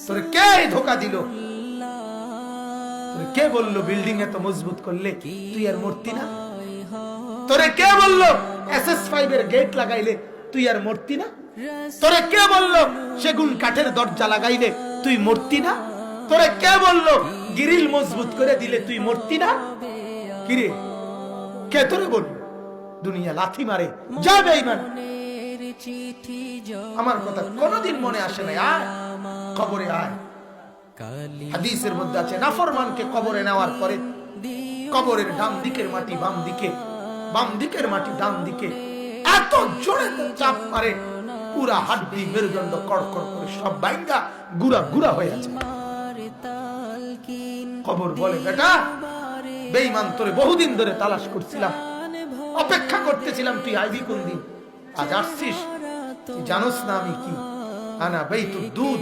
তোরে কে ধোকা দিল? তোরে কে বললো বিল্ডিং এত মজবুত করলে তুই আর মূর্তি না? তোরে কে বললো SS5 এর গেট লাগাইলে তুই আর মূর্তি না? তোরে কে বললো সেগুন কাঠের দরজা লাগাইলে তুই মূর্তি না? তোরে কে বললো গ্রিল মজবুত করে দিলে তুই মূর্তি না? কিরে কে তোরে বলল? দুনিয়া লাথি মারে যাবে ইমান। আমার কথা কোনদিন মনে আসে না, আয় কবরে আয়। হাদিসের মধ্যে আছে নাফরমানকে কবরে নেওয়ার পরে কবরের ডান দিকের মাটি বাম দিকে, বাম দিকের মাটি ডান দিকে এত জোরে চাপ মারে পুরা হাড্ডি মেরুদণ্ড কড়কড় করে সব বাইঙ্গা গুড়া গুড়া হয়ে আছে। কবর বলে বেটা বেঈমান তোরে বহুদিন ধরে তালাশ করছিলাম, অপেক্ষা করতেছিলাম, তুই আইবি কোন দিন? আজ আসছিস? তুই জানোস না আমি কি? আনা বাইতুল দুধ,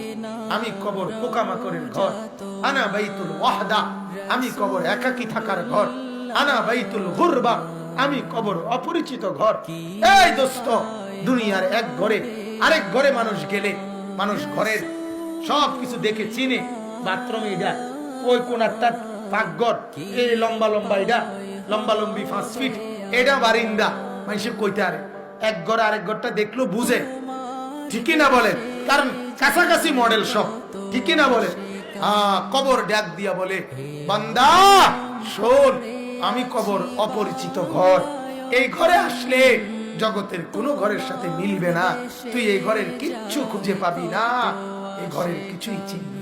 আমি কবর পোকামাকড়ের ঘর। আনা বাইতুল ওয়াহদা, আমি কবর একাকী থাকার ঘর। আনা বাইতুল গুরবা, আমি কবর অপরিচিত ঘর। এই দোস্ত, দুনিয়ার এক ঘরে আরেক ঘরে মানুষ গেলে মানুষ ঘরের সব কিছু দেখে চিনে। বাথরুমে এটা, ওই কোনারটা পাকঘর, এই লম্বা লম্বা এটা লম্বা লম্বি 5 ফিট, এটা বারিন্দা। মানুষের কইতে আরে এক ঘর আরেক ঘরটা দেখলো বুঝে, ঠিকই না বলে? কারণ কাছাকাছি মডেল সব, ঠিকই না বলে? কবর ডাক দিয়া বলে বান্দা শোন, আমি কবর অপরিচিত ঘর। এই ঘরে আসলে জগতের কোনো ঘরের সাথে মিলবে না, তুই এই ঘরের কিচ্ছু খুঁজে পাবি না, এই ঘরের কিছুই চিনবি